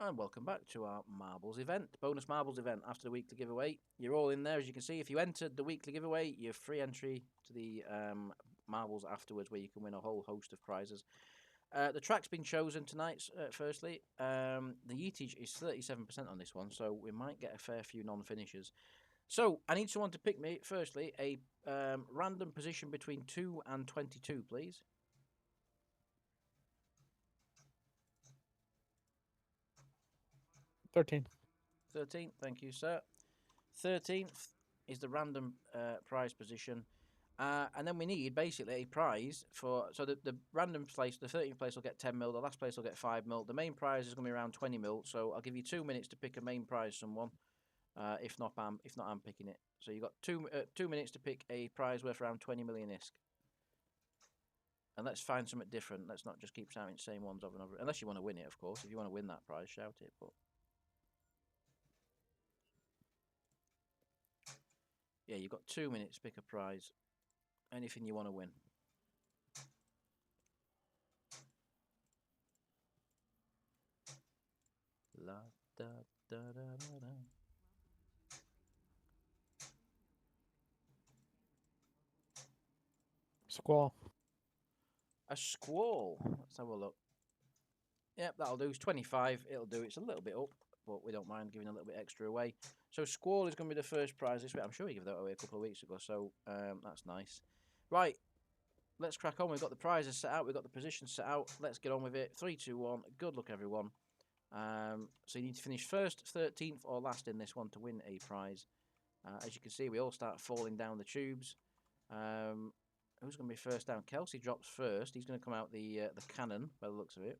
And welcome back to our marbles event, bonus marbles event after the weekly giveaway. You're all in there, as you can see. If you entered the weekly giveaway, you're free entry to the marbles afterwards, where you can win a whole host of prizes. The track's been chosen tonight. Firstly, the yeetage is 37% on this one, so we might get a fair few non-finishers. So I need someone to pick me. Firstly, a random position between 2 and 22, please. 13. 13, thank you, sir. 13th is the random prize position. And then we need basically a prize for. So the random place, the 13th place will get 10 mil, the last place will get 5 mil. The main prize is going to be around 20 mil. So I'll give you 2 minutes to pick a main prize, someone. If not, I'm picking it. So you've got 2 minutes to pick a prize worth around 20 million ISK. And let's find something different. Let's not just keep shouting the same ones over and over. Unless you want to win it, of course. If you want to win that prize, shout it. But yeah, you've got 2 minutes to pick a prize. Anything you want to win. La da da da da da. Squall. A squall. Let's have a look. Yep, that'll do. It's 25. It'll do. It's a little bit up, but we don't mind giving a little bit extra away. So squall is going to be the first prize this week. I'm sure we gave that away a couple of weeks ago, so that's nice. Right, let's crack on. We've got the prizes set out. We've got the positions set out. Let's get on with it. 3, 2, 1. Good luck, everyone. So you need to finish first, 13th, or last in this one to win a prize. As you can see, we all start falling down the tubes. Who's going to be first down? Kelsey drops first. He's going to come out the cannon by the looks of it.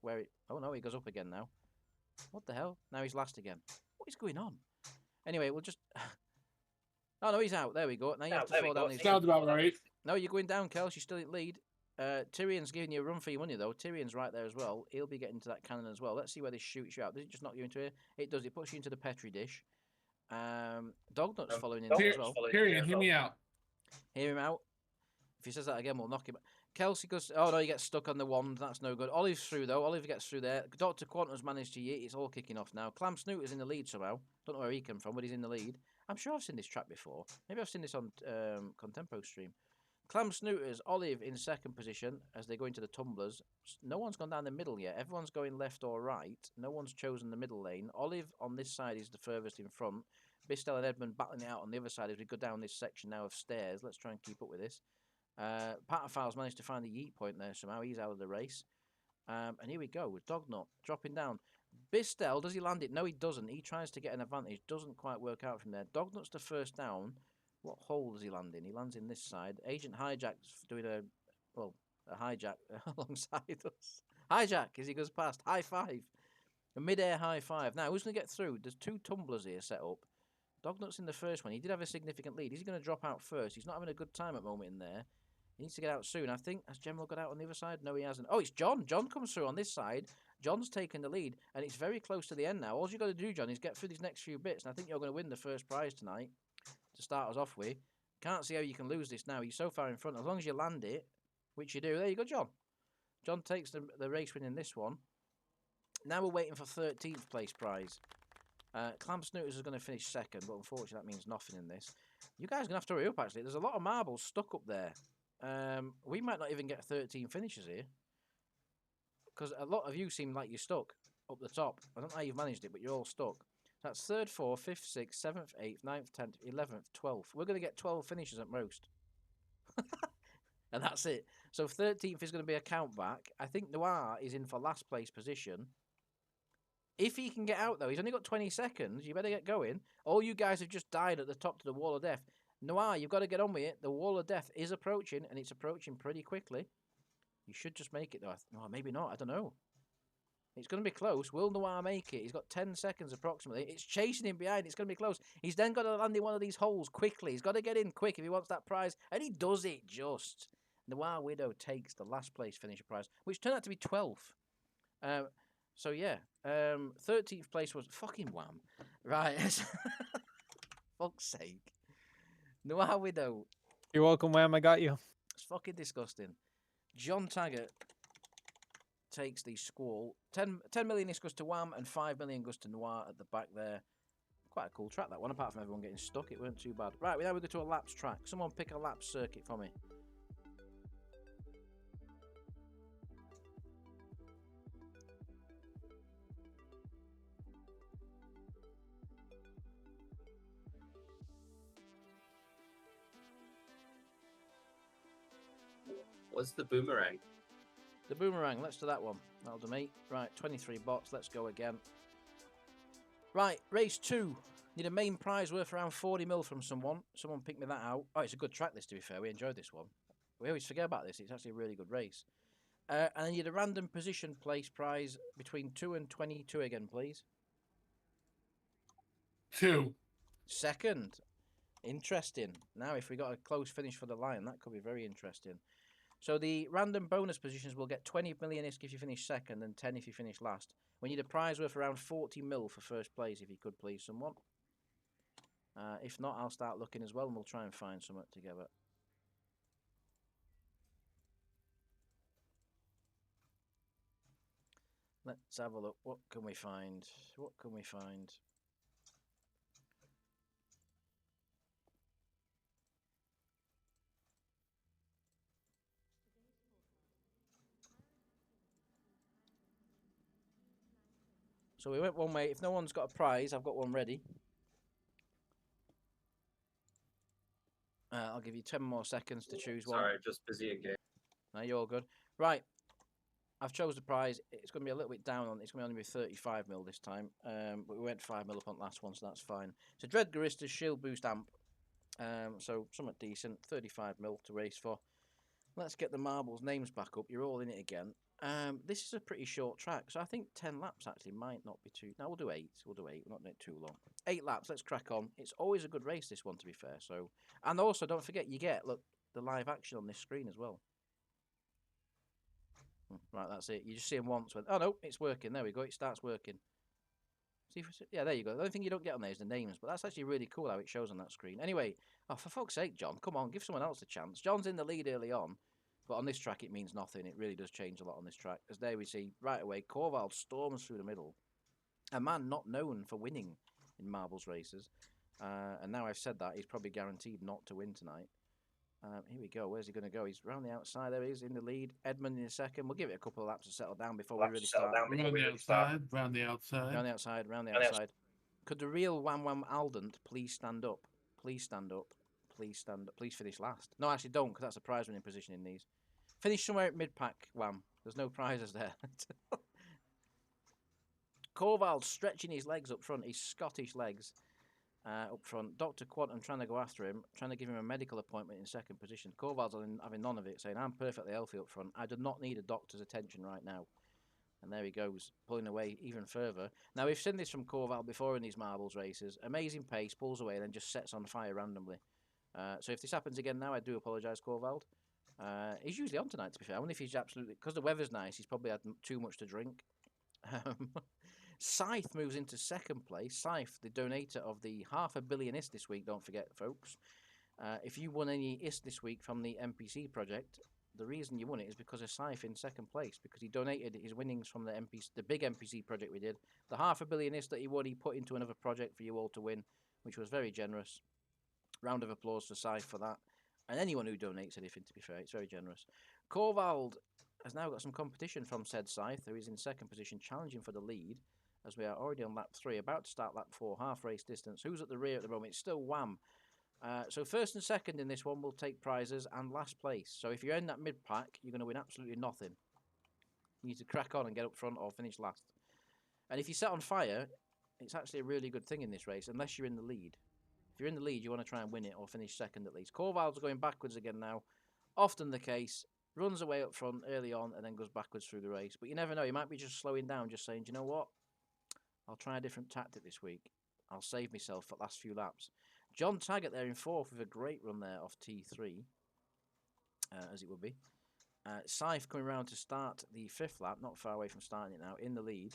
Oh no, he goes up again now. What the hell? Now he's last again. What is going on? Anyway, we'll just. Oh no, he's out. There we go. Now you have to fall down these. Sounds about right. No, you're going down, Kelsey. You're still in lead. Tyrion's giving you a run for your money though. Tyrion's right there as well. He'll be getting to that cannon as well. Let's see where this shoots you out. Does it just knock you into it? It does. It puts you into the petri dish. Dognut's following in as well. Tyrion, hear me out. Hear him out. If he says that again, we'll knock him. Kelsey goes. Oh no, he gets stuck on the wand. That's no good. Olive's through though. Olive gets through there. Dr. Quantum's managed to yeet. It's all kicking off now. Clam Snooter's in the lead somehow. Don't know where he came from, but he's in the lead. I'm sure I've seen this track before. Maybe I've seen this on Contempo stream. Clam Snooters, Olive in second position as they go into the tumblers. No one's gone down the middle yet. Everyone's going left or right. No one's chosen the middle lane. Olive on this side is the furthest in front. Bistel and Edmund battling it out on the other side as we go down this section now of stairs. Let's try and keep up with this. Patterfowl's managed to find the yeet point there somehow. He's out of the race. And here we go with Dognut dropping down. Bistel, does he land it? No, he doesn't. He tries to get an advantage. Doesn't quite work out from there. Dognut's the first down. What hole does he land in? He lands in this side. Agent Hijack's doing a hijack alongside us. Hijack as he goes past. High five. A mid-air high five. Now, who's going to get through? There's 2 tumblers here set up. Dognut's in the first one. He did have a significant lead. Is he going to drop out first? He's not having a good time at the moment in there. He needs to get out soon. I think, has General got out on the other side? No, he hasn't. Oh, it's John. John comes through on this side. John's taken the lead, and it's very close to the end now. All you've got to do, John, is get through these next few bits, and I think you're going to win the first prize tonight to start us off with. Can't see how you can lose this now. You're so far in front. As long as you land it, which you do. There you go, John. John takes the race win in this one. Now we're waiting for 13th place prize. Clam Snooters is going to finish second, but unfortunately that means nothing in this. You guys are going to have to hurry up, actually. There's a lot of marbles stuck up there. We might not even get 13 finishes here. Because a lot of you seem like you're stuck up the top. I don't know how you've managed it, but you're all stuck. That's 3rd, 4th, 5th, 6th, 7th, 8th, 9th, 10th, 11th, 12th. We're going to get 12 finishes at most. And that's it. So 13th is going to be a count back. I think Noir is in for last place position. If he can get out, though, he's only got 20 seconds. You better get going. All you guys have just died at the top to the wall of death. Noir, you've got to get on with it. The wall of death is approaching, and it's approaching pretty quickly. You should just make it, though. No, maybe not. I don't know. It's going to be close. Will Noir make it? He's got 10 seconds approximately. It's chasing him behind. It's going to be close. He's then got to land in one of these holes quickly. He's got to get in quick if he wants that prize. And he does it just. Noir Widow takes the last place finisher prize, which turned out to be 12th. So, yeah. 13th place was fucking wham. Right. Fuck's sake. Noir Widow. You're welcome, Wham. I got you. It's fucking disgusting. John Taggart. takes the Squall. 10 million this goes to Wham, and 5 million goes to Noir at the back there. Quite a cool track, that one, apart from everyone getting stuck. It weren't too bad. Right, now we go to a laps track. Someone pick a laps circuit for me. What's the Boomerang? The Boomerang, let's do that one. That'll do me. Right, 23 bots, let's go again. Right, race 2. Need a main prize worth around 40 mil from someone. Someone pick me that out. Oh, it's a good track, this, to be fair. We enjoyed this one. We always forget about this. It's actually a really good race. And I need a random position place prize between 2 and 22 again, please. 2. Second. Interesting. Now, if we got a close finish for the Lion, that could be very interesting. So the random bonus positions will get 20 million if you finish second and 10 if you finish last. We need a prize worth around 40 mil for first place, if you could please, someone. If not, I'll start looking as well, and we'll try and find something together. Let's have a look. What can we find? What can we find? So we went one way. If no one's got a prize, I've got one ready. I'll give you 10 more seconds to choose one. Sorry, just busy again. No, you're all good. Right. I've chose the prize. It's going to be a little bit down on. It's going to only be 35 mil this time. But we went 5 mil up on the last one, so that's fine. So Dread Garista's Shield Boost Amp. So somewhat decent. 35 mil to race for. Let's get the marbles names back up. You're all in it again. This is a pretty short track, so I think 10 laps actually might not be too... No, we'll do 8. We'll do 8. We're not doing it too long. 8 laps. Let's crack on. It's always a good race, this one, to be fair. So, and also, don't forget, you get, look, the live action on this screen as well. Right, that's it. You just see them once. When, oh, no, it's working. There we go. It starts working. See, yeah, there you go. The only thing you don't get on there is the names, but that's actually really cool how it shows on that screen. Anyway, oh, for fuck's sake, John, come on, give someone else a chance. John's in the lead early on. But on this track, it means nothing. It really does change a lot on this track. As there we see, right away, Corval storms through the middle. A man not known for winning in marbles races. And now I've said that, he's probably guaranteed not to win tonight. Here we go. Where's he going to go? He's round the outside. There he is in the lead. Edmund in a second. We'll give it a couple of laps to settle down before we really start. Round the outside, round the outside. Round the outside, round the outside. Could the real Wham Wham Aldant please stand up? Please stand up. Please stand up. Please finish last. No, actually don't, because that's a prize winning position in these. Finish somewhere at mid-pack, Wham. There's no prizes there. Corval stretching his legs up front, his Scottish legs up front. Dr. Quantum trying to go after him, trying to give him a medical appointment in second position. Corval's having none of it, saying, I'm perfectly healthy up front. I do not need a doctor's attention right now. And there he goes, pulling away even further. Now, we've seen this from Corval before in these marbles races. Amazing pace, pulls away, and then just sets on fire randomly. So if this happens again now, I do apologise, Corval. He's usually on tonight, to be fair. I wonder if he's absolutely... Because the weather's nice, he's probably had too much to drink. Scythe moves into second place. Scythe, the donator of the $500 million IST this week, don't forget, folks. If you won any IST this week from the NPC project, the reason you won it is because of Scythe in second place, because he donated his winnings from the big NPC project we did. The $500 million IST that he won, he put into another project for you all to win, which was very generous. Round of applause for Scythe for that. And anyone who donates anything, to be fair, it's very generous. Corvald has now got some competition from said Scythe, who is in second position, challenging for the lead, as we are already on lap 3, about to start lap 4, half race distance. Who's at the rear at the moment? It's still Wham. So first and second in this one will take prizes, and last place. So if you're in that mid-pack, you're going to win absolutely nothing. You need to crack on and get up front or finish last. And if you set on fire, it's actually a really good thing in this race, unless you're in the lead. If you're in the lead, you want to try and win it or finish second at least. Corval's going backwards again now. Often the case. Runs away up front early on and then goes backwards through the race. But you never know. He might be just slowing down, just saying, do you know what? I'll try a different tactic this week. I'll save myself for the last few laps. John Taggart there in fourth with a great run there off T3, as it would be. Scythe coming round to start the 5th lap, not far away from starting it now, in the lead.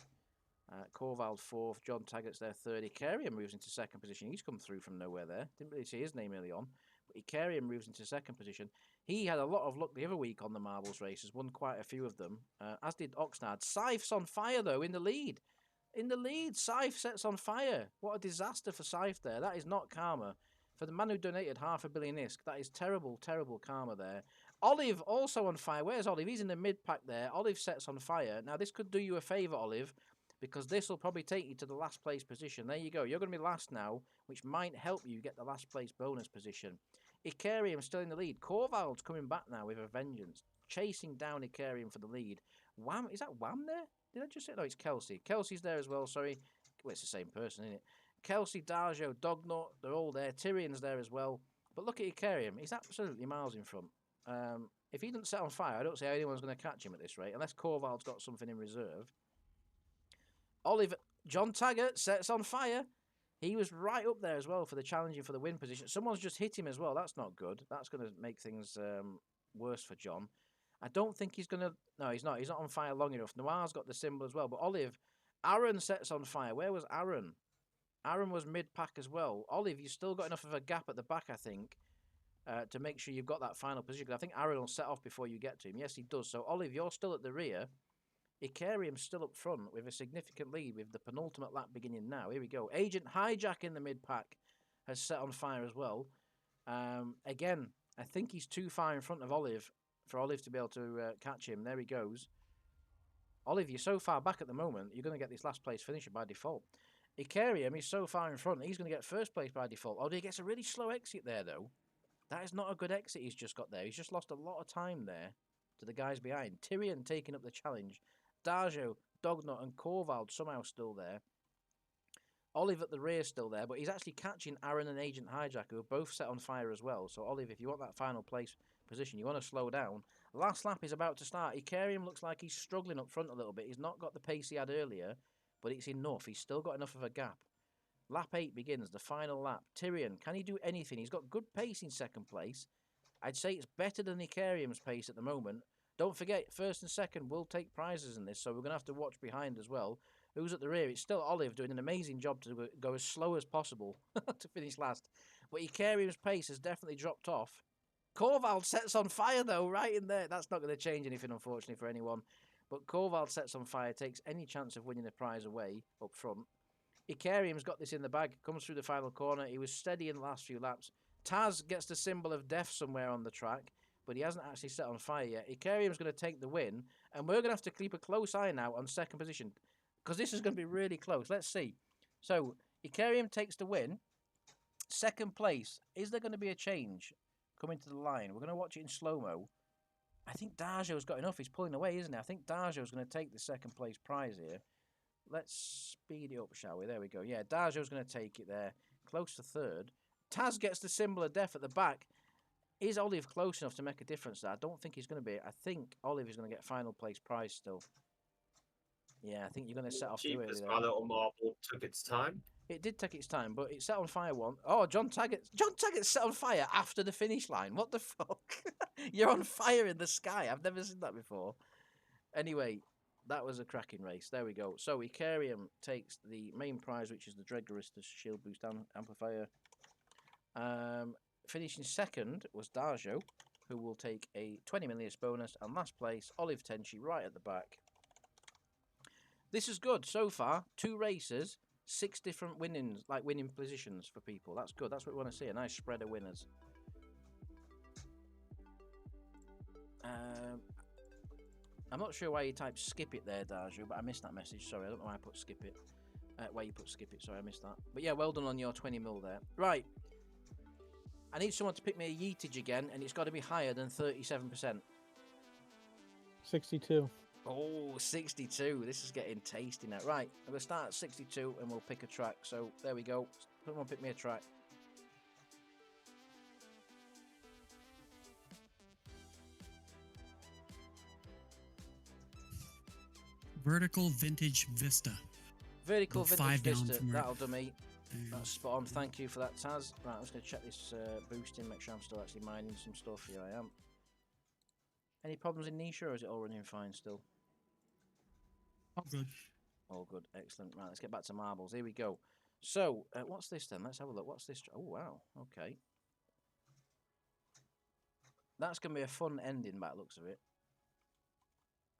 Corval 4th, John Taggart's there 30. Carrier moves into second position. He's come through from nowhere there. Didn't really see his name early on. Icarium moves into second position. He had a lot of luck the other week on the marbles races, won quite a few of them, as did Oxnard. Scythe's on fire, though, in the lead. In the lead, Scythe sets on fire. What a disaster for Scythe there. That is not karma. For the man who donated $500 million ISK, that is terrible, terrible karma there. Olive also on fire. Where's Olive? He's in the mid-pack there. Olive sets on fire. Now, this could do you a favour, Olive, because this will probably take you to the last place position. There you go. You're going to be last now, which might help you get the last place bonus position. Icarium still in the lead. Corvald's coming back now with a vengeance, chasing down Icarium for the lead. Wham! Is that Wham there? Did I just say? No, it's Kelsey. Kelsey's there as well, sorry. Well, it's the same person, isn't it? Kelsey, Darjo, Dognut, they're all there. Tyrion's there as well. But look at Icarium. He's absolutely miles in front. If he doesn't set on fire, I don't see how anyone's going to catch him at this rate, unless Corvald's got something in reserve. John Taggart sets on fire. He was right up there as well for the challenging for the win position. Someone's just hit him as well. That's not good. That's going to make things worse for John. I don't think he's going to... No, he's not. He's not on fire long enough. Noir's got the symbol as well. But Aaron sets on fire. Where was Aaron? Aaron was mid-pack as well. Olive, you've still got enough of a gap at the back, I think, to make sure you've got that final position. I think Aaron will set off before you get to him. Yes, he does. So, Olive, you're still at the rear. Icarium's still up front with a significant lead with the penultimate lap beginning now. Here we go. Agent Hijack in the mid-pack has set on fire as well. Again, I think he's too far in front of Olive for Olive to be able to catch him. There he goes. Olive, you're so far back at the moment, you're going to get this last place finisher by default. Icarium is so far in front, he's going to get first place by default. Although he gets a really slow exit there, though. That is not a good exit he's just got there. He's just lost a lot of time there to the guys behind. Tyrion taking up the challenge. Darjo, Dognut and Corvald somehow still there. Olive at the rear still there, but he's actually catching Aaron and Agent Hijack, who are both set on fire as well. So, Olive, if you want that final place position, you want to slow down. Last lap is about to start. Icarium looks like he's struggling up front a little bit. He's not got the pace he had earlier, but it's enough. He's still got enough of a gap. Lap 8 begins, the final lap. Tyrion, can he do anything? He's got good pace in second place. I'd say it's better than Icarium's pace at the moment. Don't forget, first and second will take prizes in this, so we're going to have to watch behind as well. Who's at the rear? It's still Olive doing an amazing job to go as slow as possible to finish last. But Icarium's pace has definitely dropped off. Corvald sets on fire, though, right in there. That's not going to change anything, unfortunately, for anyone. But Corvald sets on fire, takes any chance of winning the prize away up front. Icarium's got this in the bag, comes through the final corner. He was steady in the last few laps. Taz gets the symbol of death somewhere on the track, but he hasn't actually set on fire yet. Icarium's going to take the win, and we're going to have to keep a close eye now on second position, because this is going to be really close. Let's see. So, Icarium takes the win. Second place, is there going to be a change coming to the line? We're going to watch it in slow-mo. I think Darjo's got enough. He's pulling away, isn't he? I think Darjo's going to take the second place prize here. Let's speed it up, shall we? There we go. Yeah, Darjo's going to take it there. Close to third. Taz gets the symbol of death at the back. Is Olive close enough to make a difference there? I don't think he's going to be. I think Olive is going to get final place prize still. Yeah, I think you're going to set off too early there. My little marble took its time. It did take its time, but it set on fire one. Oh, John Taggart set on fire after the finish line. What the fuck? You're on fire in the sky. I've never seen that before. Anyway, that was a cracking race. There we go. So Icarium takes the main prize, which is the Dreadgarista Shield Boost Amplifier. Finishing second was Darjo, who will take a 20 million bonus. And last place, Olive Tenchi, right at the back. This is good so far. 2 races, 6 different winning positions for people. That's good. That's what we want to see. A nice spread of winners. I'm not sure why you typed skip it there, Darjo, but I missed that message. Sorry, I don't know why I put skip it. Why you put skip it. Sorry, I missed that. But yeah, well done on your 20 mil there. Right. I need someone to pick me a yeetage again, and it's got to be higher than 37%. 62. Oh, 62. This is getting tasty now. Right, I'm going to start at 62, and we'll pick a track. So, there we go. Someone pick me a track. Vertical Vintage Vista. Vertical About Vintage 5 down Vista. from where- That'll do me. That's spot on. Thank you for that, Taz. Right, I'm just going to check this boosting, make sure I'm still actually mining some stuff. Here I am. Any problems in Nisha, or is it all running fine still? All good. All good. Excellent. Right, let's get back to marbles. Here we go. So, what's this then? Let's have a look. What's this? Oh, wow. Okay. That's going to be a fun ending by the looks of it.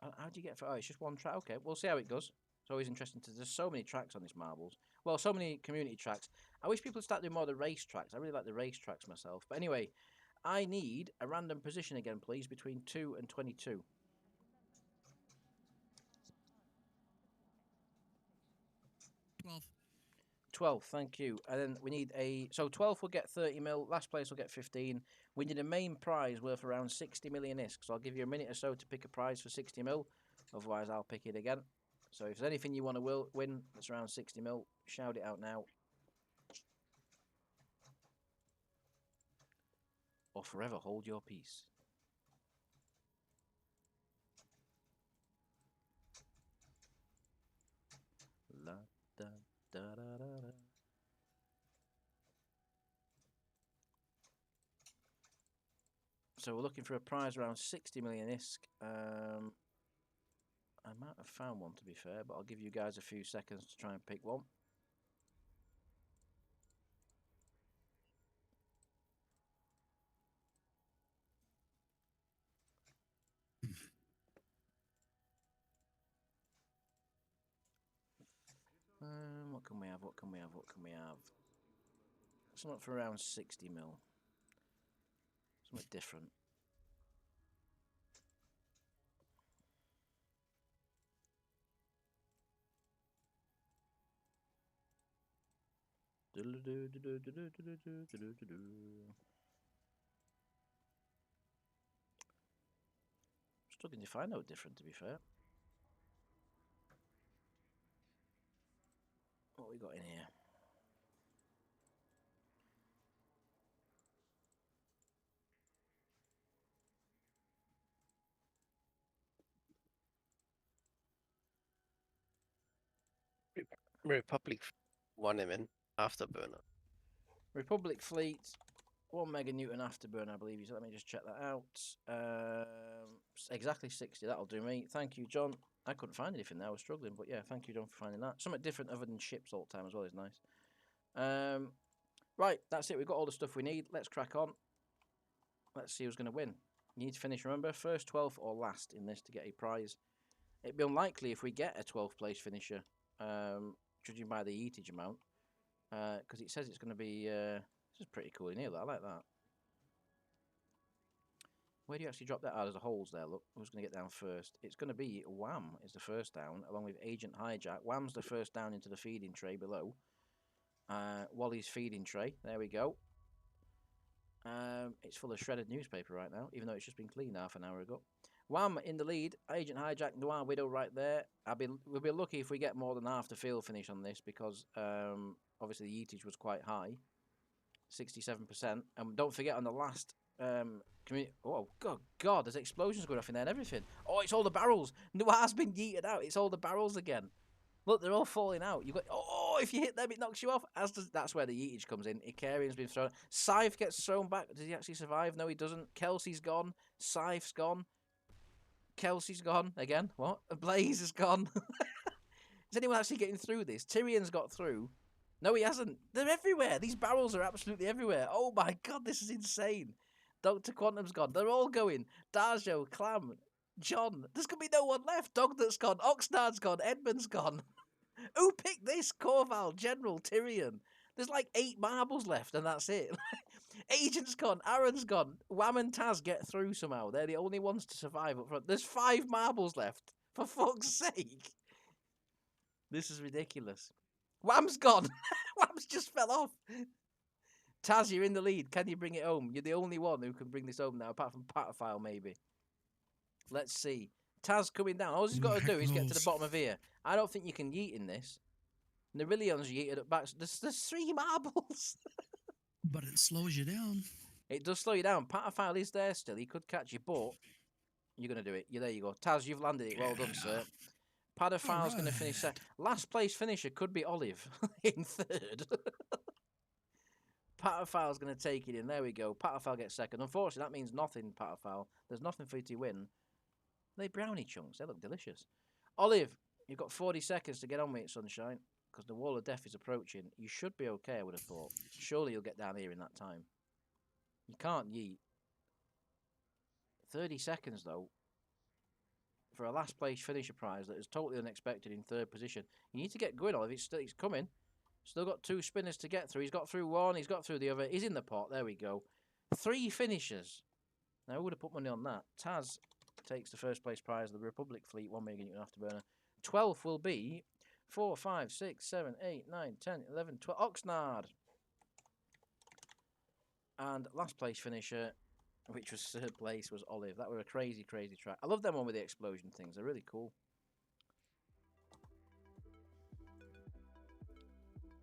How do you get for? Oh, it's just one track. Okay, we'll see how it goes. It's always interesting to. There's so many tracks on this marbles. Well, so many community tracks. I wish people would start doing more of the race tracks. I really like the race tracks myself. But anyway, I need a random position again, please, between 2 and 22. 12. 12, thank you. And then we need a. So 12 will get 30 mil. Last place will get 15. We need a main prize worth around 60 million ISK. So I'll give you a minute or so to pick a prize for 60 mil. Otherwise, I'll pick it again. So if there's anything you want to win that's around 60 mil, shout it out now. Or forever hold your peace. La da da da da da. So we're looking for a prize around 60 million ISK. I might have found one, to be fair, but I'll give you guys a few seconds to try and pick one. What can we have? What can we have? What can we have? Something for around 60 mil. Something different. Struggling to find out different, to be fair. What we got in here? Republic won him in Afterburner. Republic Fleet, 1 meganewton afterburner, I believe. So let me just check that out. Exactly 60. That'll do me. Thank you, John. I couldn't find anything there. I was struggling, but yeah, thank you, John, for finding that. Something different other than ships all the time as well is nice. Right, that's it. We've got all the stuff we need. Let's crack on. Let's see who's going to win. You need to finish, remember, first, 12th, or last in this to get a prize. It'd be unlikely if we get a 12th place finisher, judging by the eatage amount, because it says it's going to be. This is pretty cool in here. I like that. Where do you actually drop that? Ah, there's a holes there. Look, who's going to get down first? It's going to be Wham is the first down, along with Agent Hijack. Wham's the first down into the feeding tray below. Wally's feeding tray. There we go. It's full of shredded newspaper right now, even though it's just been cleaned half an hour ago. Wham in the lead. Agent Hijack, Noir Widow right there. We'll be lucky if we get more than half the field finish on this because obviously the eatage was quite high, 67%. And don't forget on the last community. Oh God! There's explosions going off in there and everything. Oh, it's all the barrels. Noir's been yeeted out. It's all the barrels again. Look, they're all falling out. You got if you hit them, it knocks you off. That's where the yeetage comes in. Icarian's been thrown. Scythe gets thrown back. Does he actually survive? No, he doesn't. Kelsey's gone. Scythe's gone. Kelsey's gone again. What? Blaze is gone. Is anyone actually getting through this? Tyrion's got through. No, he hasn't. They're everywhere. These barrels are absolutely everywhere. Oh my God, this is insane. Dr. Quantum's gone. They're all going. Darjo, Clam, John. There's going to be no one left. Dognut's gone. Oxnard's gone. Edmund's gone. Who picked this? Corval, General, Tyrion. There's like 8 marbles left, and that's it. Agent's gone. Aaron's gone. Wham and Taz get through somehow. They're the only ones to survive up front. There's 5 marbles left. For fuck's sake. This is ridiculous. Wham's gone. Wham's just fell off. Taz, you're in the lead. Can you bring it home? You're the only one who can bring this home now, apart from Pataphile, maybe. Let's see. Taz coming down. All he's got to do is get to the bottom of here. I don't think you can yeet in this. Nerillion's yeeted at back. There's 3 marbles. But it slows you down. It does slow you down. Pataphile is there still. He could catch you, but you're going to do it. There you go. Taz, you've landed it. Well done, sir. Pataphile's going to finish second. Last place finisher could be Olive in 3rd. Pataphile's going to take it in. There we go. Pataphile gets second. Unfortunately, that means nothing, Pataphile. There's nothing for you to win. They brownie chunks. They look delicious. Olive, you've got 40 seconds to get on with it, Sunshine, because the wall of death is approaching. You should be okay, I would have thought. Surely you'll get down here in that time. You can't yeet. 30 seconds, though, for a last place finisher prize that is totally unexpected in third position. You need to get going, Olive. He's coming. Still got 2 spinners to get through. He's got through one. He's got through the other. He's in the pot. There we go. 3 finishers. Now, who would have put money on that? Taz takes the first place prize of the Republic fleet. 1 million afterburner. 12th will be 4, 5, 6, 7, 8, 9, 10, 11, 12. Oxnard. And last place finisher, which was third place, was Olive. That were a crazy, crazy track. I love them one with the explosion things. They're really cool.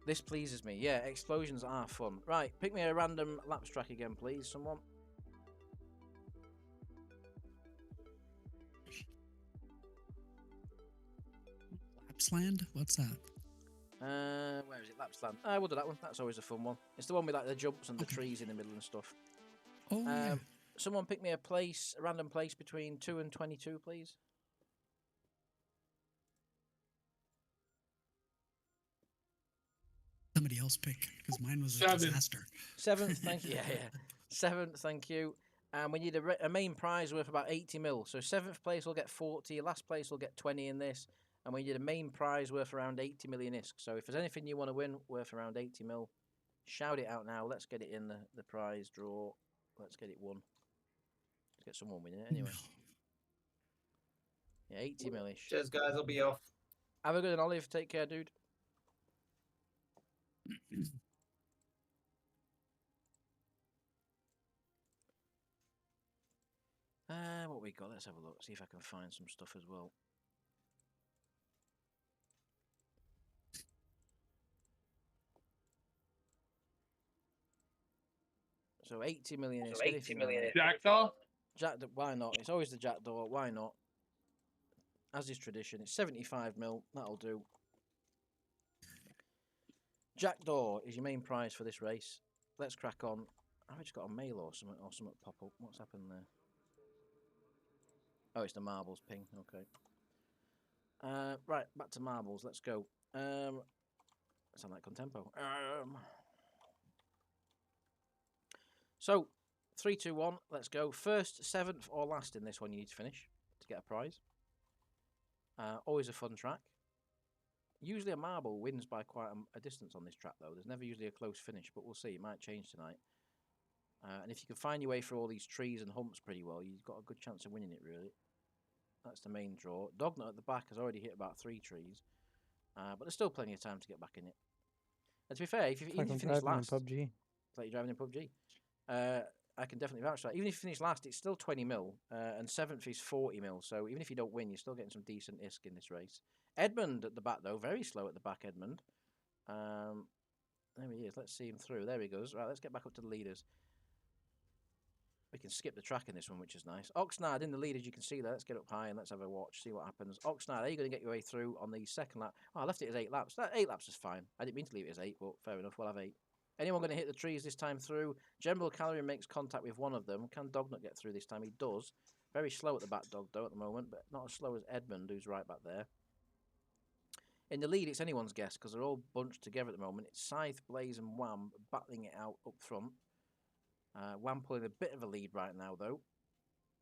This pleases me. Yeah, explosions are fun. Right, pick me a random laps track again, please, someone. Lapsland? What's that? Where is it? Lapsland. We'll do that one. That's always a fun one. It's the one with like the jumps and the trees in the middle and stuff. Oh, yeah. Someone pick me a place, a random place between 2 and 22, please. Somebody else pick, because mine was a 7. disaster. 7th, thank you. Yeah. 7th, thank you. And we need a main prize worth about 80 mil. So 7th place will get 40, last place will get 20 in this. And we need a main prize worth around 80 million ISK. So if there's anything you want to win worth around 80 mil, shout it out now. Let's get it in the prize draw. Let's get it won. Let's get someone winning it anyway. Yeah, 80 millish. Cheers, guys. I'll be off. Have a good one, Olive. Take care, dude. What we got? Let's have a look. See if I can find some stuff as well. So 80 million is 80 million. Jackdaw? Why not? It's always the Jackdaw. Why not? As is tradition. It's 75 mil. That'll do. Jackdaw is your main prize for this race. Let's crack on. I've just got a mail or something pop up. What's happened there? Oh, it's the marbles ping. Okay. Right, back to marbles. Let's go. Sound like Contempo. So, 3, 2, 1. Let's go. First, 7th, or last in this one you need to finish to get a prize. Always a fun track. Usually a marble wins by quite a distance on this track, though. There's never usually a close finish, but we'll see. It might change tonight. And if you can find your way through all these trees and humps pretty well, you've got a good chance of winning it, really. That's the main draw. Dognut at the back has already hit about 3 trees. But there's still plenty of time to get back in it. And to be fair, even if you finish last... PUBG. It's like you're driving in PUBG. I can definitely vouch for that. Even if you finish last, it's still 20 mil. And 7th is 40 mil. So even if you don't win, you're still getting some decent ISK in this race. Edmund at the back, though. Very slow at the back, Edmund. There he is. Let's see him through. There he goes. Right, let's get back up to the leaders. We can skip the track in this one, which is nice. Oxnard in the lead, as you can see there. Let's get up high and let's have a watch, see what happens. Oxnard, are you going to get your way through on the second lap? Oh, I left it as 8 laps. That 8 laps is fine. I didn't mean to leave it as 8, but fair enough. We'll have 8. Anyone going to hit the trees this time through? General Calorie makes contact with one of them. Can Dognut get through this time? He does. Very slow at the back, Dog, though, at the moment, but not as slow as Edmund, who's right back there. In the lead, it's anyone's guess, because they're all bunched together at the moment. It's Scythe, Blaze, and Wham battling it out up front. Wham pulling a bit of a lead right now, though.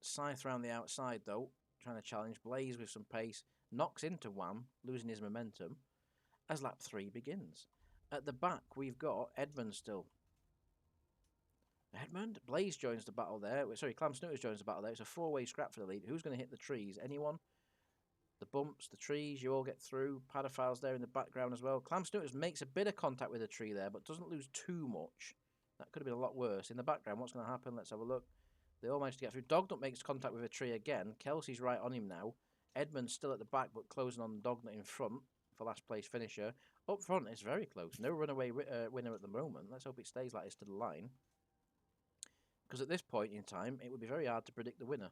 Scythe round the outside, though, trying to challenge. Blaze with some pace. Knocks into Wham, losing his momentum, as lap 3 begins. At the back, we've got Edmund still. Edmund? Blaze joins the battle there. Sorry, Clam Snooters joins the battle there. It's a 4-way scrap for the lead. Who's going to hit the trees? Anyone? The bumps, the trees, you all get through. Padophile's there in the background as well. Clam Snooters makes a bit of contact with the tree there, but doesn't lose too much. That could have been a lot worse. In the background, what's going to happen? Let's have a look. They all managed to get through. Dognut makes contact with a tree again. Kelsey's right on him now. Edmund's still at the back, but closing on Dognut in front for last place finisher. Up front, it's very close. No runaway winner at the moment. Let's hope it stays like this to the line. Because at this point in time, it would be very hard to predict the winner.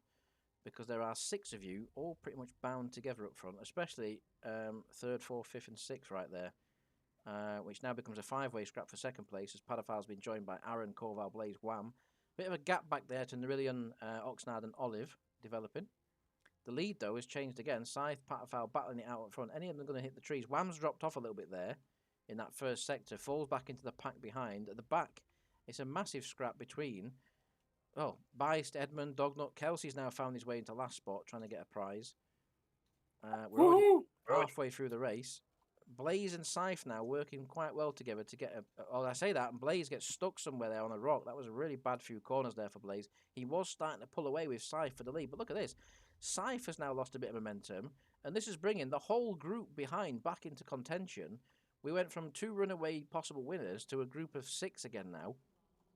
Because there are 6 of you all pretty much bound together up front, especially 3rd, 4th, 5th and 6th right there. Which now becomes a 5-way scrap for second place as Padophile's been joined by Aaron, Corval, Blaze, Wham. Bit of a gap back there to Nerillion, Oxnard and Olive developing. The lead, though, has changed again. Scythe, Padophile battling it out up front. Any of them are going to hit the trees. Wham's dropped off a little bit there in that first sector. Falls back into the pack behind. At the back, it's a massive scrap between Oh, Beist, Edmund, Dognut, Kelsey's now found his way into last spot, trying to get a prize. We're already Woo! halfway through the race. Blaze and Scythe now working quite well together to get a. Oh, I say that, and Blaze gets stuck somewhere there on a rock. That was a really bad few corners there for Blaze. He was starting to pull away with Scythe for the lead, but look at this. Scythe has now lost a bit of momentum, and this is bringing the whole group behind back into contention. We went from 2 runaway possible winners to a group of 6 again now.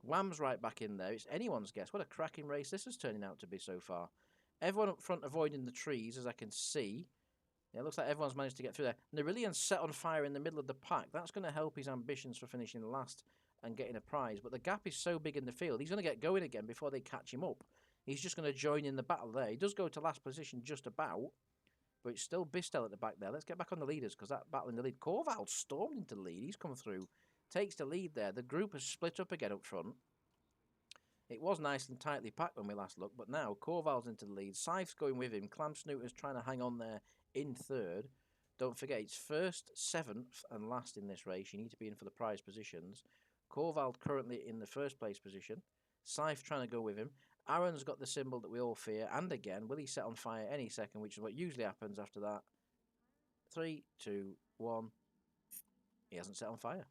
Wham's right back in there. It's anyone's guess. What a cracking race this is turning out to be so far. Everyone up front avoiding the trees, as I can see. Yeah, it looks like everyone's managed to get through there. Nerillian's set on fire in the middle of the pack. That's going to help his ambitions for finishing last and getting a prize. But the gap is so big in the field, he's going to get going again before they catch him up. He's just going to join in the battle there. He does go to last position just about, but it's still Bistel at the back there. Let's get back on the leaders because that battle in the lead. Corval stormed into the lead. He's come through, takes the lead there. The group has split up again up front. It was nice and tightly packed when we last looked, but now Corval's into the lead. Scythe's going with him. Clam Snooter's trying to hang on there in third. Don't forget, it's first, 7th, and last in this race. You need to be in for the prize positions. Corval currently in the first place position. Scythe trying to go with him. Aaron's got the symbol that we all fear. And again, will he set on fire any second, which is what usually happens after that. 3, 2, 1. He hasn't set on fire.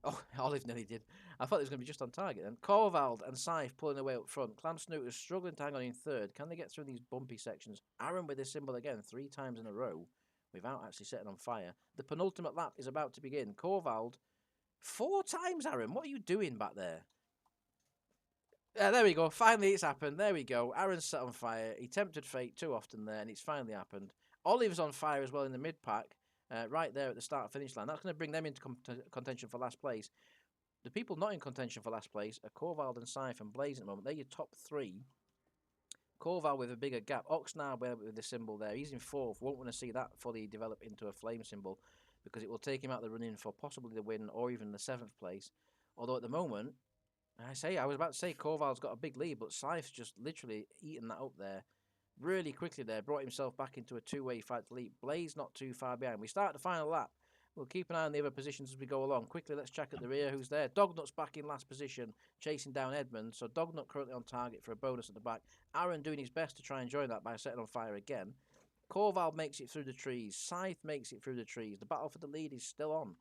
Oh, Olive nearly did. I thought it was going to be just on target then. Corvald and Scythe pulling away up front. Clam Snooter's struggling to hang on in third. Can they get through these bumpy sections? Aaron with his symbol again 3 times in a row without actually setting on fire. The penultimate lap is about to begin. Corvald, 4 times, Aaron. What are you doing back there? There we go. Finally, it's happened. There we go. Aaron's set on fire. He tempted fate too often there, and it's finally happened. Olive's on fire as well in the mid-pack. Right there at the start-finish line. That's going to bring them into contention for last place. The people not in contention for last place are Corval and Scythe and Blaze at the moment. They're your top 3. Corval with a bigger gap. Oxnard with the symbol there. He's in 4th. Won't want to see that fully develop into a flame symbol because it will take him out the run-in for possibly the win or even the 7th place. Although at the moment, I was about to say Corval's got a big lead, but Scythe's just literally eaten that up there. Really quickly there, brought himself back into a 2-way fight to lead. Blaze not too far behind. We start the final lap. We'll keep an eye on the other positions as we go along. Quickly, let's check at the rear who's there. Dognut's back in last position, chasing down Edmund. So Dognut currently on target for a bonus at the back. Aaron doing his best to try and join that by setting on fire again. Corval makes it through the trees. Scythe makes it through the trees. The battle for the lead is still on.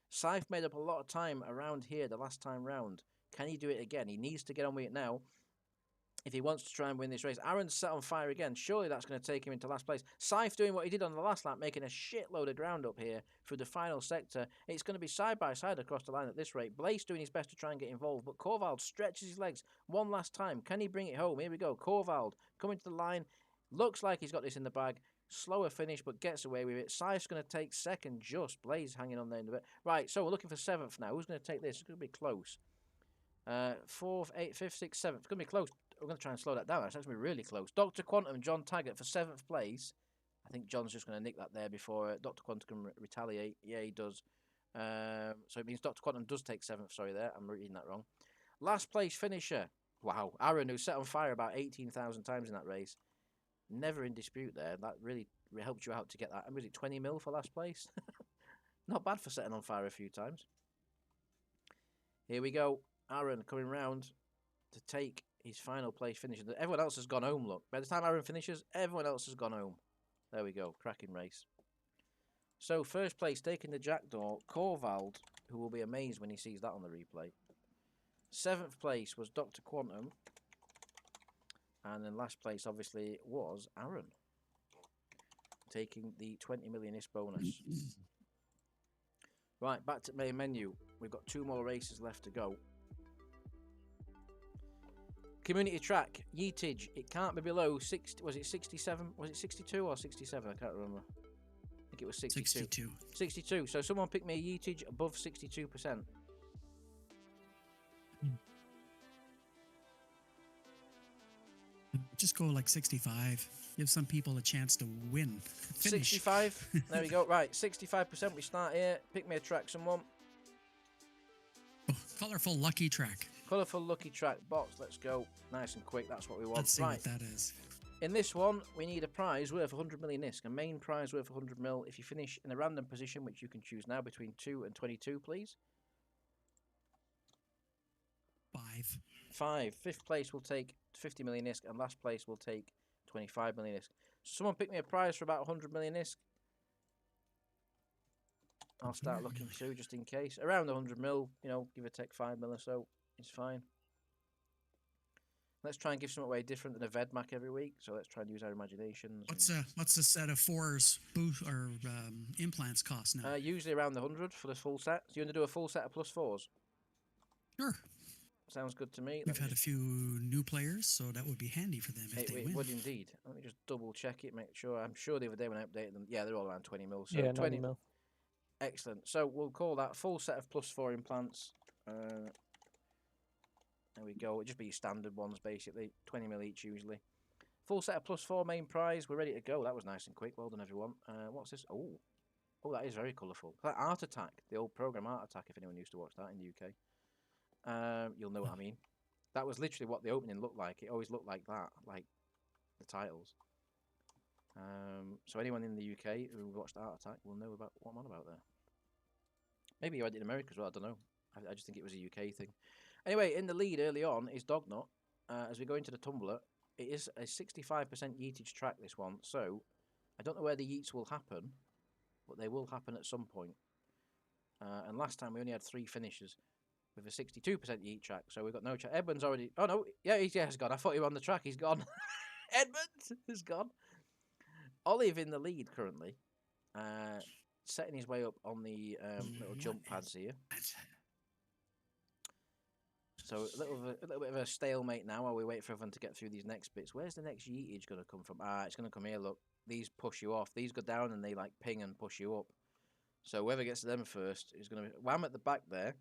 Scythe made up a lot of time around here the last time round. Can he do it again? He needs to get on with it now if he wants to try and win this race. Aaron's set on fire again. Surely that's going to take him into last place. Scythe doing what he did on the last lap, making a shitload of ground up here through the final sector. It's going to be side by side across the line at this rate. Blaze doing his best to try and get involved, but Corvald stretches his legs one last time. Can he bring it home? Here we go. Corvald coming to the line. Looks like he's got this in the bag. Slower finish, but gets away with it. Scythe's going to take second just. Blaze hanging on there in a bit. Right, so we're looking for 7th now. Who's going to take this? It's going to be close. 4th, 8th, 5th, 6th, 7th. It's going to be close. We're going to try and slow that down. It's going to be really close. Dr. Quantum, John Taggart for 7th place. I think John's just going to nick that there before Dr. Quantum can retaliate. Yeah, he does. So it means Dr. Quantum does take 7th. Sorry there. I'm reading that wrong. Last place finisher. Wow. Aaron, who set on fire about 18,000 times in that race. Never in dispute there. That really helped you out to get that. And was it 20 mil for last place? Not bad for setting on fire a few times. Here we go. Aaron coming round to take his final place finish. Everyone else has gone home, look. By the time Aaron finishes, everyone else has gone home. There we go. Cracking race. So, first place taking the Jackdaw, Corvald, who will be amazed when he sees that on the replay. 7th place was Dr. Quantum. And then last place, obviously, was Aaron, taking the 20 millionist bonus. Right, back to main menu. We've got 2 more races left to go. Community track, Yeetage. It can't be below 60. Was it 67? Was it 62 or 67? I can't remember. I think it was 62. 62. 62. So someone pick me a Yeetage above 62%. Just go like 65. Give some people a chance to win. Finish. 65. There we go. Right, 65%. We start here. Pick me a track, someone. Oh, colorful lucky track. Colourful lucky track box. Let's go. Nice and quick. That's what we want. Let's see what that is. In this one, we need a prize worth 100 million ISK. A main prize worth 100 mil. If you finish in a random position, which you can choose now, between 2 and 22, please. 5. 5. Fifth place will take 50 million ISK, and last place will take 25 million ISK. Someone pick me a prize for about 100 million ISK. I'll start looking through just in case. Around 100 mil, you know, give or take 5 mil or so. It's fine. Let's try and give something away different than a VEDMAC every week. So let's try and use our imaginations. What's a set of 4s implants cost now? Usually around the 100 for the full set. So you want to do a full set of +4s? Sure. Sounds good to me. We've had a few new players, so that would be handy for them if they It win. would indeed. Let me just double check it, make sure. I'm sure the other day when I updated them, yeah, they're all around 20 mil. So Yeah, 20 mil. Excellent. So we'll call that full set of +4 implants. There we go. It'll just be standard ones, basically. 20 mil each, usually. Full set of +4 main prize. We're ready to go. That was nice and quick. Well done, everyone. What's this? Oh, that is very colourful. That Art Attack, the old program Art Attack, if anyone used to watch that in the UK. You'll know what I mean. That was literally what the opening looked like. It always looked like that, like the titles. So anyone in the UK who watched Art Attack will know about what I'm on about there. Maybe you had it in America as well, I don't know. I just think it was a UK thing. Anyway, in the lead early on is Dognut. As we go into the tumbler, it is a 65% yeetage track, this one. So I don't know where the yeets will happen, but they will happen at some point. And last time we only had 3 finishes with a 62% yeet track, so we've got no track. Edmund's already... Oh, no. Yeah, he's gone. I thought he was on the track. He's gone. Edmund is gone. Olive in the lead currently, setting his way up on the little jump pads here. So a little bit of a stalemate now while we wait for everyone to get through these next bits. Where's the next yeetage going to come from? It's going to come here, look. These push you off. These go down and they like ping and push you up. So whoever gets to them first is going to be... Wham at the back there.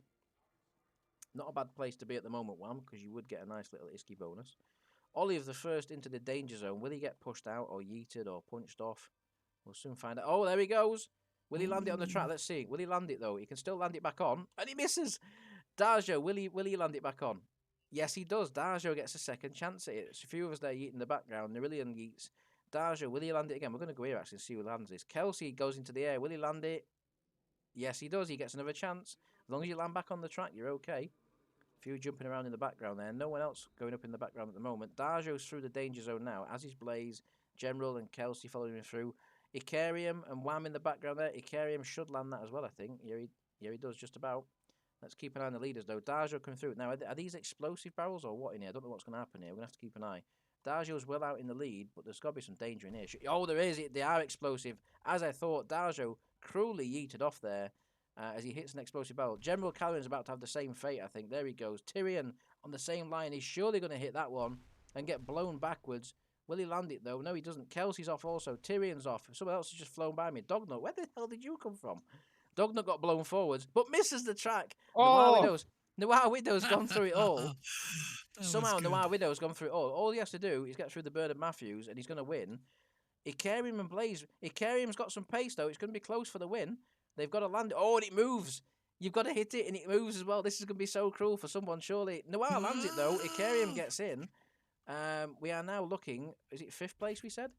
Not a bad place to be at the moment, Wham, because you would get a nice little isky bonus. Olive the first into the danger zone. Will he get pushed out or yeeted or punched off? We'll soon find out. Oh, there he goes. Will he land it on the track? Let's see. Will he land it, though? He can still land it back on. And he misses. Darjo, will he land it back on? Yes, he does. Darjo gets a second chance at it. There's a few of us there yeeting in the background. Nerillion yeets. Darjo, will he land it again? We're going to go here, actually, and see who lands this. Kelsey goes into the air. Will he land it? Yes, he does. He gets another chance. As long as you land back on the track, you're okay. A few jumping around in the background there. No one else going up in the background at the moment. Darjo's through the danger zone now, as is Blaze, General and Kelsey following him through. Ikarium and Wham in the background there. Ikarium should land that as well, I think. Yeah, he does just about. Let's keep an eye on the leaders, though. Darjo coming through. Now, are these explosive barrels or what in here? I don't know what's going to happen here. We're going to have to keep an eye. Darjo's well out in the lead, but there's got to be some danger in here. Oh, there is. They are explosive. As I thought, Darjo cruelly yeeted off there as he hits an explosive barrel. General Callion's about to have the same fate, I think. There he goes. Tyrion on the same line. He's surely going to hit that one and get blown backwards. Will he land it, though? No, he doesn't. Kelsey's off also. Tyrion's off. Someone else has just flown by me. Dognut, where the hell did you come from? Dognut got blown forwards, but misses the track. Oh! Noir Widow's gone through it all. That Somehow was good. Noir Widow's gone through it all. All he has to do is get through the Bernard Matthews, and he's going to win. Ikarium and Blaze. Ikarium's got some pace, though. It's going to be close for the win. They've got to land it. Oh, and it moves. You've got to hit it, and it moves as well. This is going to be so cruel for someone, surely. Noir lands it, though. Ikarium gets in. We are now looking... Is it 5th place, we said?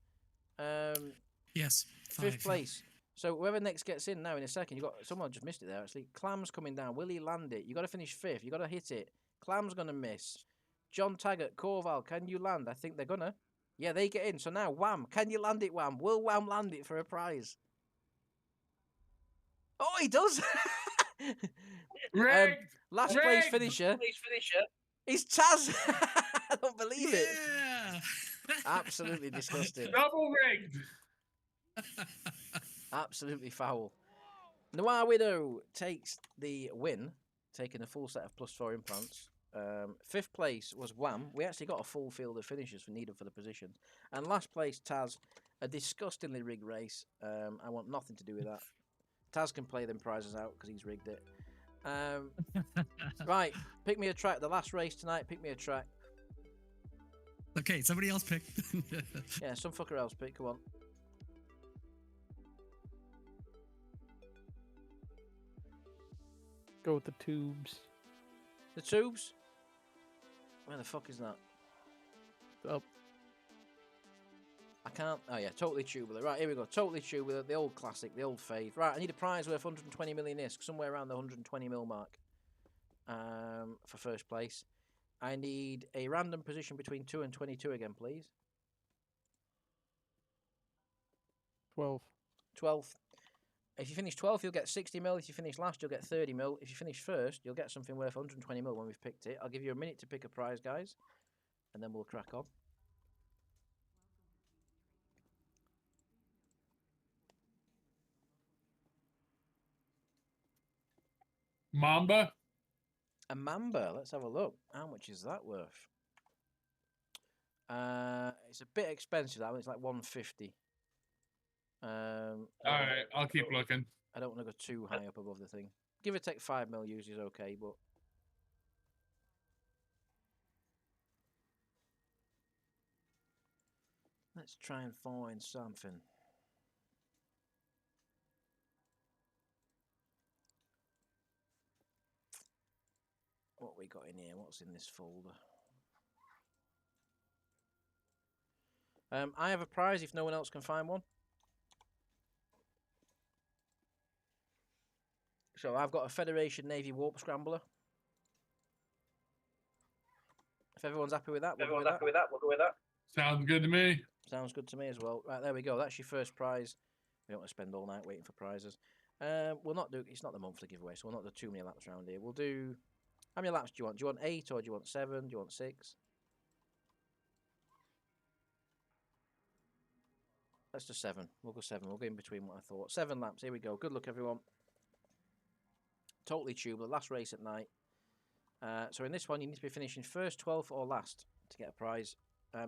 Yes. 5th place. So whoever next gets in now in a second, you got someone just missed it there actually. Clam's coming down. Will he land it? You got to finish 5th. You got to hit it. Clam's gonna miss. John Taggart, Corval, can you land? I think they're gonna. Yeah, they get in. So now Wham, can you land it? Wham, will Wham land it for a prize? Oh, he does. Last place finisher is Taz. I don't believe it. Yeah. Absolutely disgusting. Double rigged. Absolutely foul. Noir Widow takes the win, taking a full set of +4 implants. 5th place was Wham. We actually got a full field of finishers needed for the positions. And last place, Taz. A disgustingly rigged race. I want nothing to do with that. Taz can play them prizes out because he's rigged it. Right, pick me a track. The last race tonight, pick me a track. Okay, somebody else pick. Yeah, some fucker else pick. Come on. Go with the tubes. The tubes? Where the fuck is that? Up. I can't. Oh, yeah, Totally Tubular. Right, here we go. Totally Tubular, the old classic, the old fave. Right, I need a prize worth 120 million ISK, somewhere around the 120 mil mark for first place. I need a random position between 2 and 22 again, please. 12. 12th. If you finish 12th, you'll get 60 mil. If you finish last, you'll get 30 mil. If you finish first, you'll get something worth 120 mil when we've picked it. I'll give you a minute to pick a prize, guys, and then we'll crack on. Mamba. A Mamba. Let's have a look. How much is that worth? It's a bit expensive. That one. It's like 150. All right, I'll keep looking. I don't want to go too high up above the thing. Give or take 5 mil usually is okay, but let's try and find something. What we got in here? What's in this folder? I have a prize if no one else can find one. So I've got a Federation Navy Warp Scrambler. If everyone's happy with that, we'll go with that. Sounds good to me. Sounds good to me as well. Right, there we go. That's your first prize. We don't want to spend all night waiting for prizes. We'll not do. It's not the monthly giveaway, so we'll not do too many laps around here. We'll do. How many laps do you want? Do you want 8 or do you want 7? Do you want 6? Let's do 7. We'll go 7. We'll go in between what I thought. 7 laps. Here we go. Good luck, everyone. Totally tubular. Last race at night. So in this one, you need to be finishing first, 12th, or last to get a prize.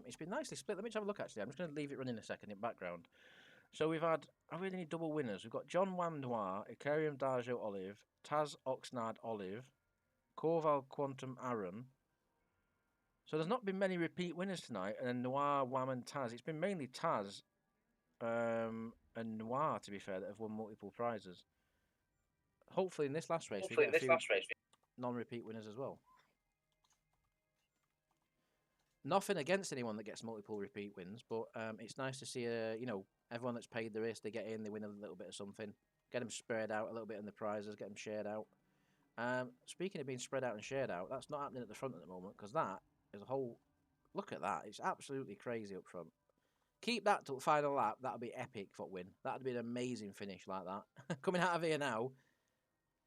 It's been nicely split. Let me just have a look, actually. I'm just going to leave it running a second in background. So we've had, I really need double winners. We've got John Wam Noir, Icarium Darjo Olive, Taz Oxnard Olive, Corval Quantum Aaron. So there's not been many repeat winners tonight, and then Noir, Wam, and Taz. It's been mainly Taz and Noir, to be fair, that have won multiple prizes. Hopefully in this last race, we get a few non-repeat winners as well. Nothing against anyone that gets multiple repeat wins, but it's nice to see, you know, everyone that's paid the race, they get in, they win a little bit of something, get them spread out a little bit in the prizes, get them shared out. Speaking of being spread out and shared out, that's not happening at the front at the moment, because that is a whole... Look at that. It's absolutely crazy up front. Keep that till final lap. That'll be epic for win. That'd be an amazing finish like that. Coming out of here now...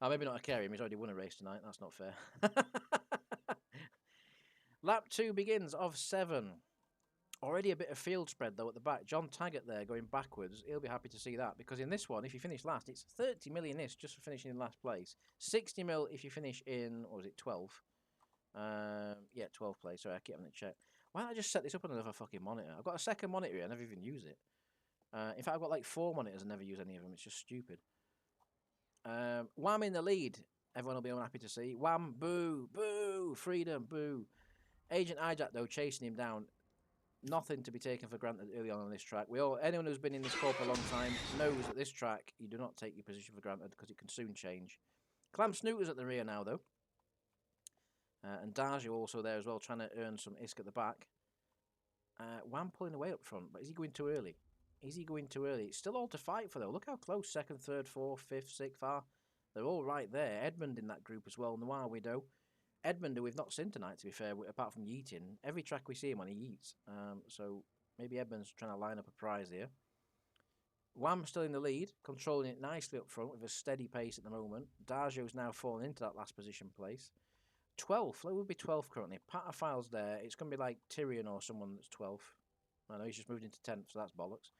Oh, maybe not a Icarium. He's already won a race tonight. That's not fair. Lap 2 begins of 7. Already a bit of field spread, though, at the back. John Taggart there going backwards. He'll be happy to see that, because in this one, if you finish last, it's 30 million this just for finishing in last place. 60 mil if you finish in, or was it 12th? Yeah, 12th place. Sorry, I keep having to check. Why don't I just set this up on another fucking monitor? I've got a second monitor here. I never even use it. In fact, I've got like 4 monitors and never use any of them. It's just stupid. Wham in the lead. Everyone will be unhappy to see. Wham, boo, boo, freedom, boo. Agent Hijack, though, chasing him down. Nothing to be taken for granted early on this track. Anyone who's been in this corp a long time knows that this track, you do not take your position for granted because it can soon change. Clam Snooter's at the rear now, though. And Darjo also there as well, trying to earn some ISK at the back. Wham pulling away up front, but is he going too early? Is he going too early? It's still all to fight for, though. Look how close 2nd, 3rd, 4th, 5th, 6th are. They're all right there. Edmund in that group as well. Noir Widow. Edmund, who we've not seen tonight, to be fair, apart from yeeting. Every track we see him on, he yeets. So maybe Edmund's trying to line up a prize here. Wham still in the lead, controlling it nicely up front with a steady pace at the moment. Darjo's now fallen into that last position place. 12th. It would be 12th currently. Pataphile's there. It's going to be like Tyrion or someone that's 12th. I know he's just moved into 10th, so that's bollocks.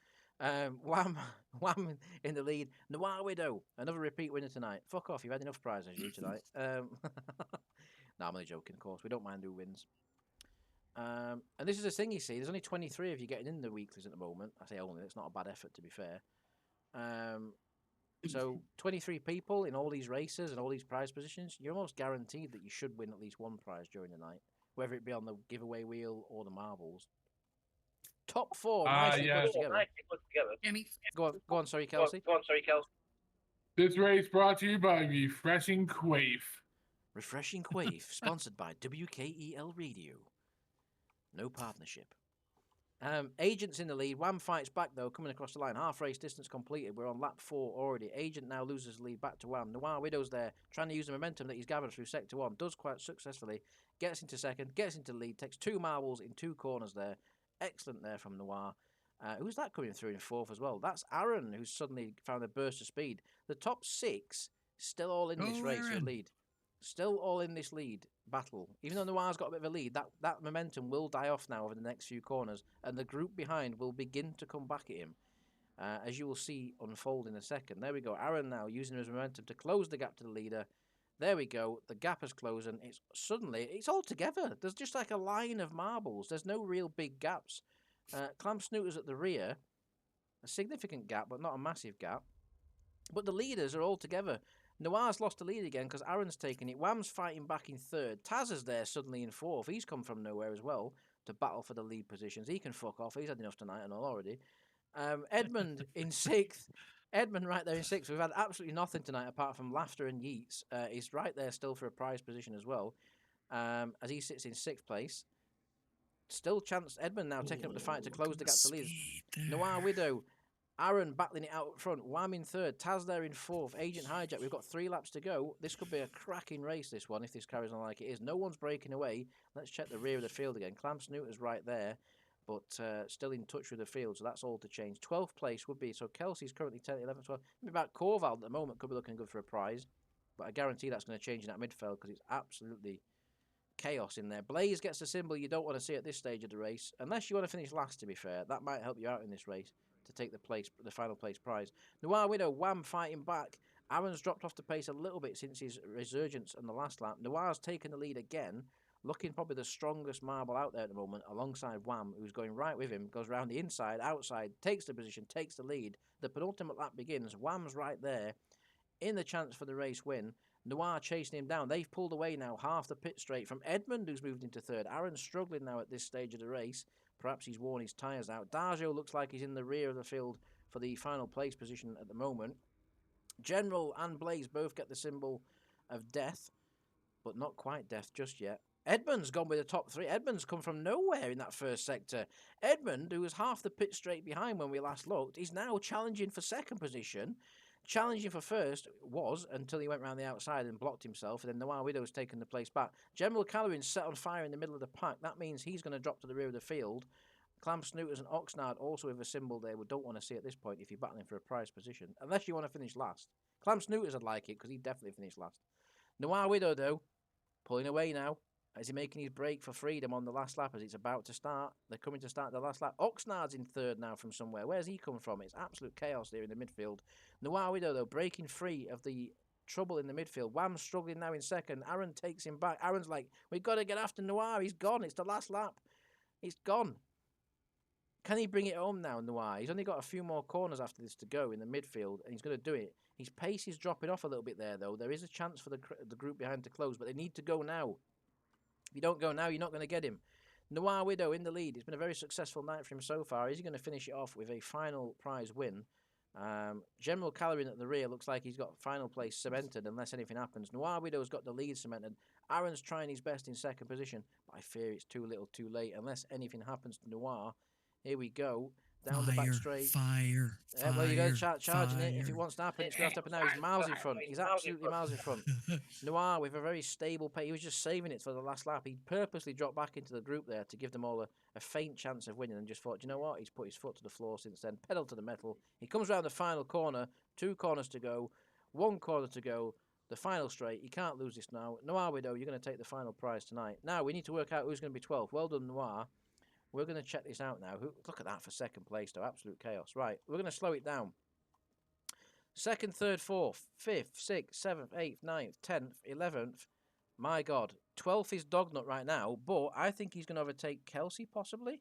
Wham in the lead. Noir Widow, another repeat winner tonight. Fuck off, you've had enough prizes you tonight. No, I'm only joking, of course. We don't mind who wins. And this is the thing, you see. There's only 23 of you getting in the weeklies at the moment. I say only, it's not a bad effort, to be fair. So 23 people in all these races and all these prize positions, you're almost guaranteed that you should win at least one prize during the night, whether it be on the giveaway wheel or the marbles. Top 4, nicely put together. Go on, sorry, Kelsey. This race brought to you by Refreshing Quaif. Refreshing Quaif, sponsored by WKEL Radio. No partnership. Agent's in the lead. Wham fights back, though, coming across the line. Half race distance completed. We're on lap 4 already. Agent now loses the lead back to Wham. Noir Widow's there, trying to use the momentum that he's gathered through Sector 1. Does quite successfully. Gets into second, gets into lead, takes 2 marbles in 2 corners there. Excellent there from Noir. Who's that coming through in 4th as well? That's Aaron, who's suddenly found a burst of speed. The top 6 still all in this Go, race for Aaron. lead. Still all in this lead battle. Even though Noir's got a bit of a lead, that momentum will die off now over the next few corners, and the group behind will begin to come back at him, as you will see unfold in a second. There we go. Aaron now using his momentum to close the gap to the leader. There we go. The gap has closed, and it's all together. There's just like a line of marbles. There's no real big gaps. Clam Snooter's at the rear, a significant gap, but not a massive gap. But the leaders are all together. Noir's lost the lead again because Aaron's taken it. Wham's fighting back in 3rd. Taz is there suddenly in 4th. He's come from nowhere as well to battle for the lead positions. He can fuck off. He's had enough tonight and all already. Edmund in 6th. Edmund right there in 6th. We've had absolutely nothing tonight apart from laughter and yeets. He's right there still for a prize position as well, as he sits in 6th place. Still chance. Edmund now taking up the fight to close the gap to lead. Noir Widow. Aaron battling it out up front. Wham in 3rd. Taz there in 4th. Agent Hijack. We've got 3 laps to go. This could be a cracking race, this one, if this carries on like it is. No one's breaking away. Let's check the rear of the field again. Clam Snooter's right there, but still in touch with the field, so that's all to change. 12th place would be, so Kelsey's currently 10th, 11th, 12th. Maybe about Corval at the moment could be looking good for a prize, but I guarantee that's going to change in that midfield because it's absolutely chaos in there. Blaze gets the symbol you don't want to see at this stage of the race, unless you want to finish last, to be fair. That might help you out in this race to take the final place prize. Noir Widow, Wham fighting back. Aaron's dropped off the pace a little bit since his resurgence on the last lap. Noir's taken the lead again, looking probably the strongest marble out there at the moment, alongside Wham, who's going right with him, goes round the inside, outside, takes the position, takes the lead. The penultimate lap begins. Wham's right there, in the chance for the race win. Noir chasing him down. They've pulled away now half the pit straight from Edmund, who's moved into 3rd. Aaron's struggling now at this stage of the race. Perhaps he's worn his tyres out. Darjo looks like he's in the rear of the field for the final place position at the moment. General and Blaze both get the symbol of death, but not quite death just yet. Edmund's gone with the top 3. Edmund's come from nowhere in that first sector. Edmund, who was half the pit straight behind when we last looked, is now challenging for 2nd position. Challenging for 1st was until he went round the outside and blocked himself, and then Noir Widow's taken the place back. General Calorin's set on fire in the middle of the pack. That means he's going to drop to the rear of the field. Clam Snooters and Oxnard also with a symbol there we don't want to see at this point if you're battling for a prize position, unless you want to finish last. Clam Snooters would like it because he definitely finished last. Noir Widow, though, pulling away now. Is he making his break for freedom on the last lap as it's about to start? They're coming to start the last lap. Oxnard's in 3rd now from somewhere. Where's he come from? It's absolute chaos there in the midfield. Noir Widow, though, breaking free of the trouble in the midfield. Wham's struggling now in 2nd. Aaron takes him back. Aaron's like, we've got to get after Noir. He's gone. It's the last lap. He's gone. Can he bring it home now, Noir? He's only got a few more corners after this to go in the midfield, and he's going to do it. His pace is dropping off a little bit there, though. There is a chance for the group behind to close, but they need to go now. If you don't go now, you're not going to get him. Noir Widow in the lead. It's been a very successful night for him so far. Is he going to finish it off with a final prize win? General Calorin at the rear looks like he's got final place cemented unless anything happens. Noir Widow's got the lead cemented. Aaron's trying his best in 2nd position, but I fear it's too little too late unless anything happens to Noir. Here we go. Down the back straight. Fire. Well, you got to charging it. If it wants to happen, it's going to have to happen now. He's miles in front. He's absolutely miles in front. Noir with a very stable pace. He was just saving it for the last lap. He purposely dropped back into the group there to give them all a faint chance of winning and just thought, you know what? He's put his foot to the floor since then. Pedal to the metal. He comes around the final corner. 2 corners to go. 1 corner to go. The final straight. He can't lose this now. Noir Widow, you're going to take the final prize tonight. Now, we need to work out who's going to be 12th. Well done, Noir. We're going to check this out now. Look at that for 2nd place, though. Absolute chaos. Right, we're going to slow it down. 2nd, 3rd, 4th, 5th, 6th, 7th, 8th, 9th, 10th, 11th. My God. 12th is Dognut right now, but I think he's going to overtake Kelsey, possibly.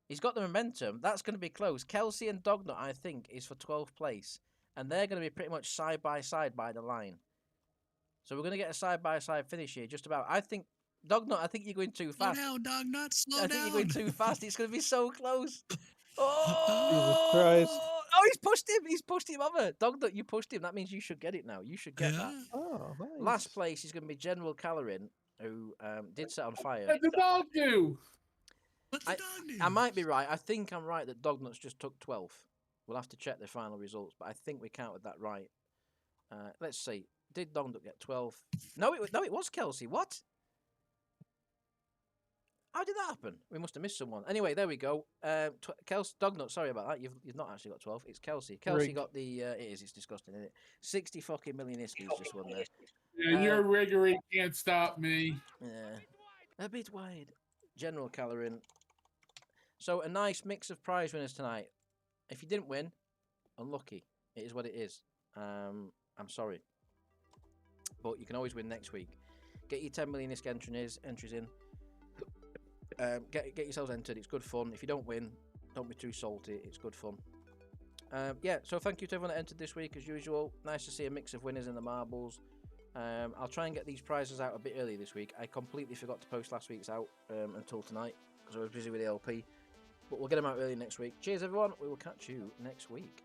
He's got the momentum. That's going to be close. Kelsey and Dognut, I think, is for 12th place. And they're going to be pretty much side by the line. So we're going to get a side-by-side finish here, just about. I think Dognut, I think you're going too fast. Slow down, Dognut. Slow I down. think you're going too fast. It's going to be so close. Jesus Oh! Christ. Oh, he's pushed him. He's pushed him over. Dognut, you pushed him. That means you should get it now. You should get that. Oh, nice. Last place is going to be General Calorin, who did set on fire. What did the dog do? What's the dog do? I might be right. I think I'm right that Dognuts just took 12th. We'll have to check the final results, but I think we counted that right. Let's see. Did Dognut get 12? No, it was Kelsey. What? How did that happen? We must have missed someone. Anyway, there we go. Kelsey Dognut. Sorry about that. You've not actually got 12. It's Kelsey. Kelsey Rigged. got the. It is. It's disgusting, isn't it? 60 fucking million Iskies just won there. Yeah, your riggery can't stop me. Yeah. A bit wide. General Calorin. So a nice mix of prize winners tonight. If you didn't win, unlucky. It is what it is. I'm sorry. But you can always win next week. Get your 10 million ISK entries in. Get yourselves entered. It's good fun. If you don't win, don't be too salty. It's good fun. Yeah, so thank you to everyone that entered this week as usual. Nice to see a mix of winners in the marbles. I'll try and get these prizes out a bit early this week. I completely forgot to post last week's out until tonight because I was busy with the LP. But we'll get them out early next week. Cheers, everyone. We will catch you next week.